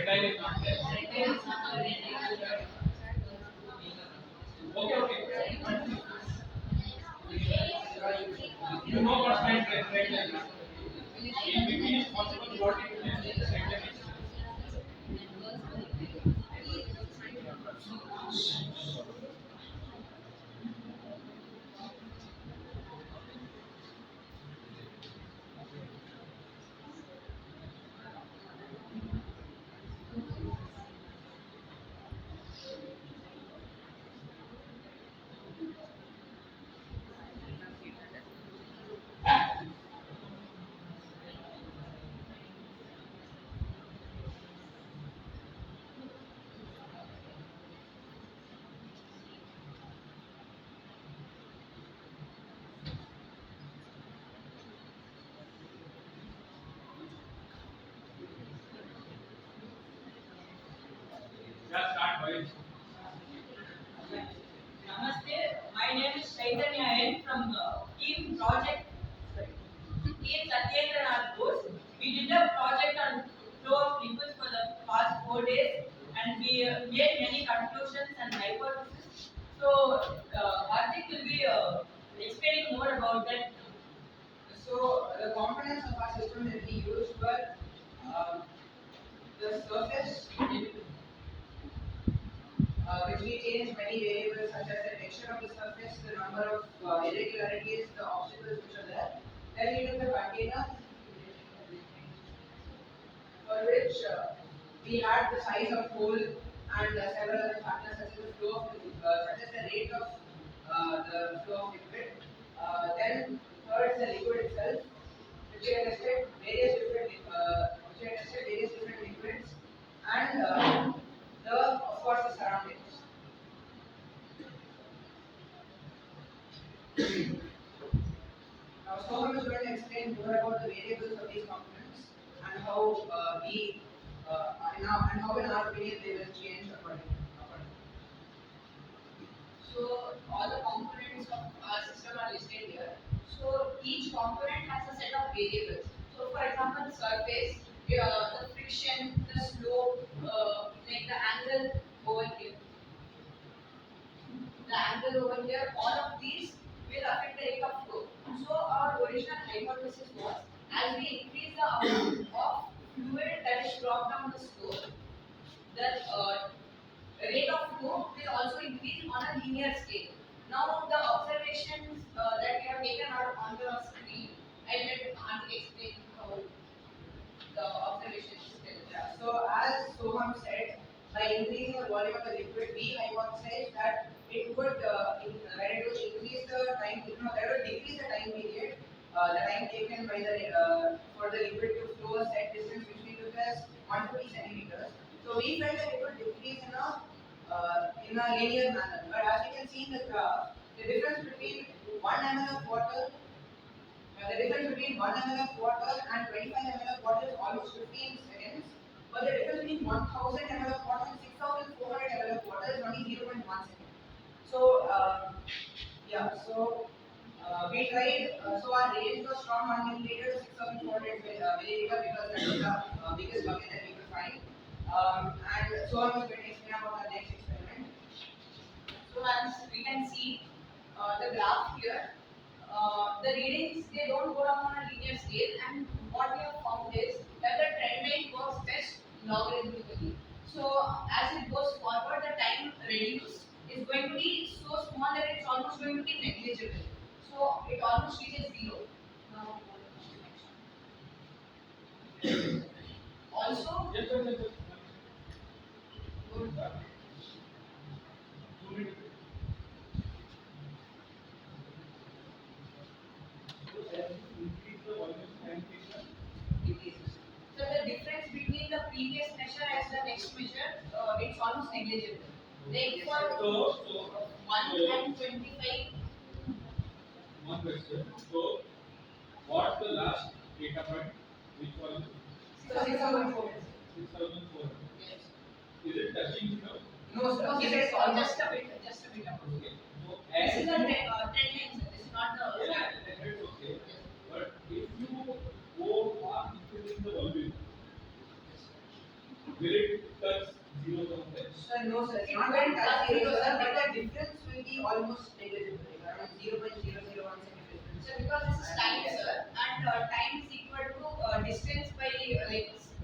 line is not there. Okay, okay. You know what line red line is. In between is possible what it is. Red line is. Yeah, start by. Namaste, my name is Chaitanya N from Team Project Team Satyendra Nath Bose. We did a project on flow of liquids for the past 4 days and we made many conclusions and hypotheses. So, Hardik will be explaining more about that. So the components of our system that we used were uh, the surface, which we changed many variables such as the texture of the surface, the number of irregularities, the obstacles which are there. Then we took the container for which we had the size of hole and several other factors such as the flow of such as the rate of the flow of liquid. Then third is the liquid itself, which we had tested various different liquids, and the of course the surroundings. Now, Soham is going to explain more about the variables of these components and how and how in our opinion they will change accordingly. So all the components of our system are listed here. So each component has a set of variables. So for example, the surface, the friction, the slope, like the angle over here. The angle over here, all of these will affect the rate of flow. So our original hypothesis was, as we increase the amount of fluid that is dropped down the slope, the rate of flow will also increase on a linear scale. Now the observations that we have taken are on the screen. I let Anand explain how the observations is still. Yeah. So as Soham said, by increasing the volume of the liquid, we hypothesized that it would when it would increase the time, that would decrease the time period, the time taken by the for the liquid to flow a set distance, which we took as 150 centimeters. So we felt that it would decrease in a linear manner. But as you can see in the graph, the difference between 1 ml of water the difference between 1 ml of water and 25 ml of water is almost 15 seconds, but the difference between 1000 ml of water and 6400 ml of water is only 0.1 second. So, we tried, so our range was from 1 milliliter to 6400 milliliter because that was the biggest bucket that we could find. And so I was going to explain about our next experiment. So as we can see the graph here, the readings they don't go down on a linear scale, and what we have found is that the trend line works best logarithmically. So as it goes forward, the time reduced is going to be so small that it's almost going to be negligible. So it almost reaches zero. Now, also, Yes, sir, yes, sir. Two minutes. So as you increase the volume and pressure, so the difference between the previous measure and the next measure, it's almost negligible. Like for so 1 and 25. one question. So what's the last data point? Which was So 6004. 6,400. Yes. Is it touching now? No, sir. Okay, This that's is all. almost Just a bit above. Okay. So This as is the trend line, sir. This is not the. yeah, that's okay. But if you go on increasing the volume, will it touch zero somewhere? Sir, no, sir, it's It not won't going to touch touch zero, zero, sir, sir. but the difference will be almost negligible, like around 0.001 second difference. So because this is time, sir, and time is equal to distance by speed.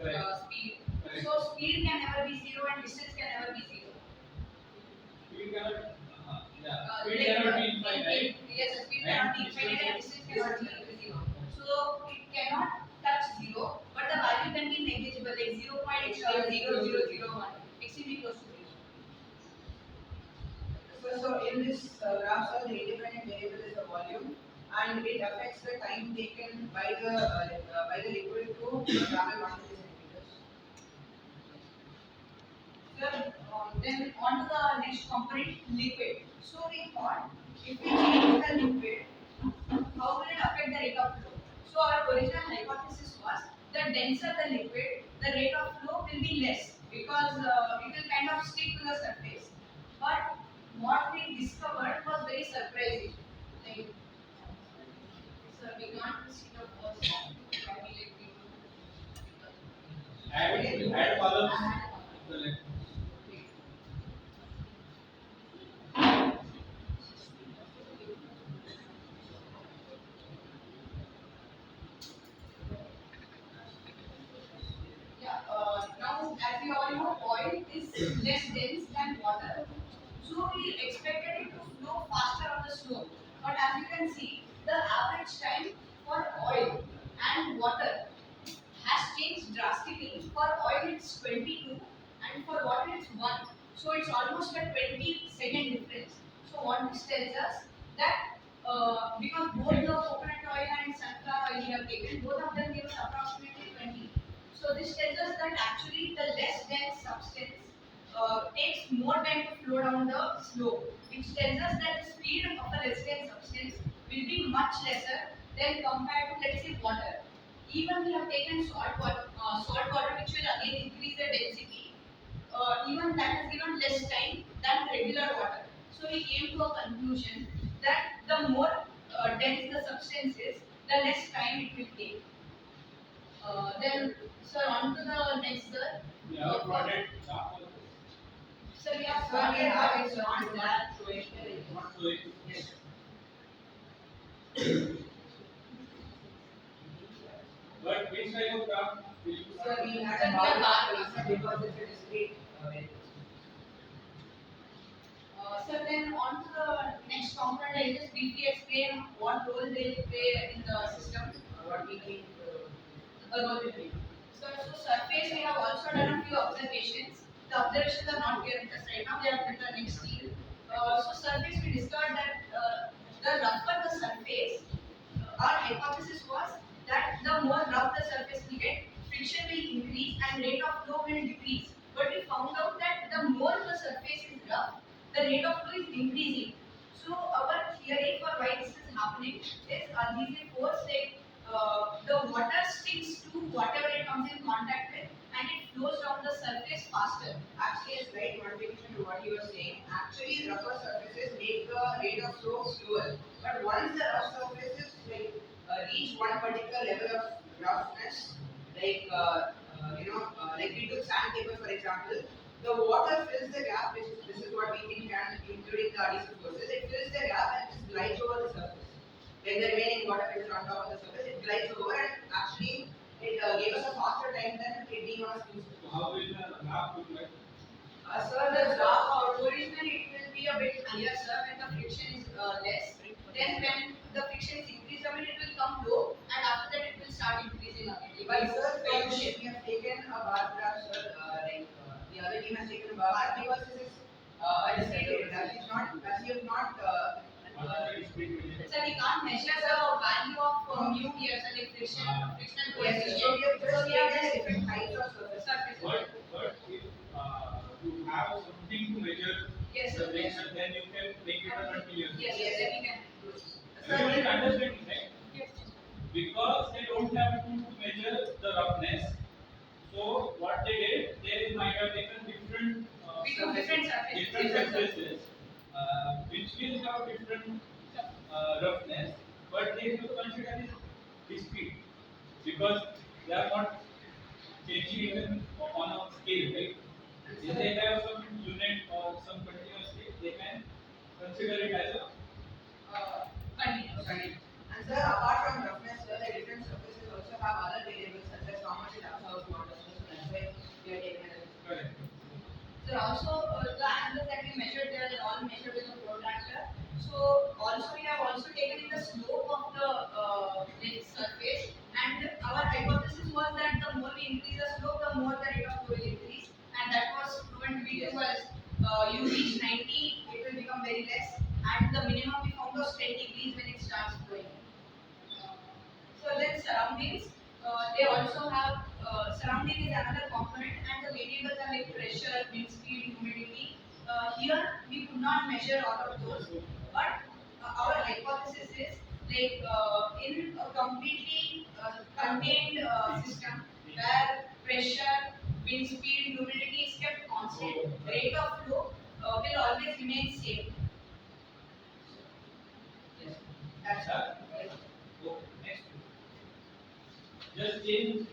Correct. So speed can never be zero and distance can never be zero. Speed cannot, yeah, Uh, speed like, cannot uh, be infinite, right? Yes, the speed And cannot be distance infinite and is- distance cannot be equal to zero. So it cannot touch zero, but the value can be negligible, like 0.0001, extremely close to zero. So in this graph, sir, the independent variable is the volume, and it affects the time taken by the liquid to travel 150 centimeters. Sir, then on to the next component, liquid. So we thought if we change the liquid, how will it affect the rate of flow? So our original hypothesis was the denser the liquid, the rate of flow will be less because it will kind of stick to the surface. But what we discovered was very surprising. Like, sir, we can't see the first can we like Add columns. add Select. Yeah, now as we all know, oil is less dense than water. So we expected it to flow faster on the slope. But as you can see, the average time for oil and water has changed drastically. For oil it's 22 and for water it's 1. So it's almost a 20-second difference. So what this tells us that because both the coconut oil and sunflower oil we have taken, both of them give us approximately 20. So this tells us that actually the less dense substance takes more time to flow down the slope, which tells us that the speed of a less dense substance will be much lesser than compared to let's say water. Even we have taken salt water which will again increase the density. Even that has given less time than regular water. So we came to a conclusion that the more dense the substance is, the less time it will take. Then, sir, on to the next, sir. We have plotted graph also. Sir, we have Sir, we have it, not sir, that. not showing here. Not showing. Yes. But which type of graph will you Sir, we had Sir, a we bar have bar graph graph. because it's a discrete variable. Sir, then on to the next component, I'll just briefly explain what role they play in the system. What we think. Role they play. So surface, we have also done a few observations. The observations are not here with us right now, they are with the next team. So surface, we discovered that the rougher the surface, our hypothesis was that the more rough the surface will get, friction will increase and rate of flow will decrease. But we found out that the more the surface is rough, the rate of flow is increasing. So our theory for why this is happening is these are force like the water sticks to whatever it comes in contact with and it flows down the surface faster. Actually, a slight modification to what you were saying. Actually, rougher surfaces make the rate of flow slower. But once the rough surfaces reach one particular level of roughness, like we took sandpaper for example, the water fills the gap. This is what we think, and including the adhesive forces, it fills the gap and just glides over the surface. When the remaining water is on top of the surface, it glides over and actually it gave us a faster time than it being on a smooth surface. So how will the graph look like? Sir, The the graph graph originally it will be a bit higher, sir, when the friction is less. Then when the friction is increased a bit, it will come low, and after that it will start increasing again. but sir, we have taken a bar graph, sir. The other team has taken a bar graph because this is a discrete data. It's not, as you have not. What is speed variable? So we can't measure the value of mu here, so like frictional Yes, coefficient. so we have So just we have taken just different types of surfaces. surfaces. But if you have something to measure Yes, the sir. friction, then you can make it a continuous. Yes, yes, then we can. Everyone is understanding, right? Yes. Because they don't have to measure the roughness. So what they did, they might have taken different We took different surfaces. different surfaces, which will have different roughness, but they will consider it discrete because they are not changing even on a scale, right? If they have some unit or some continuous scale, they can consider it as a Continuous. Right. And sir, apart from roughness, sir, the different surfaces also have other variables such as how much it absorbs water. So that's why we are taking it. correct. So also the angles that we measured there are all measured with a protractor. So also we have also taken in the slope of the next surface, and our hypothesis was that the more we increase the slope, the more the rate of flow will increase, and that was proven to be true as you reach 90, it will become very less, and the minimum we found was 10 degrees when it starts flowing. So then surroundings, they also have surrounding is another component, and the variables are like pressure, wind speed, humidity. Here we could not measure all of those, but our hypothesis is like in a completely contained system where pressure, wind speed, humidity is kept constant, rate of flow will always remain same. Yes. That's Okay, next. Just change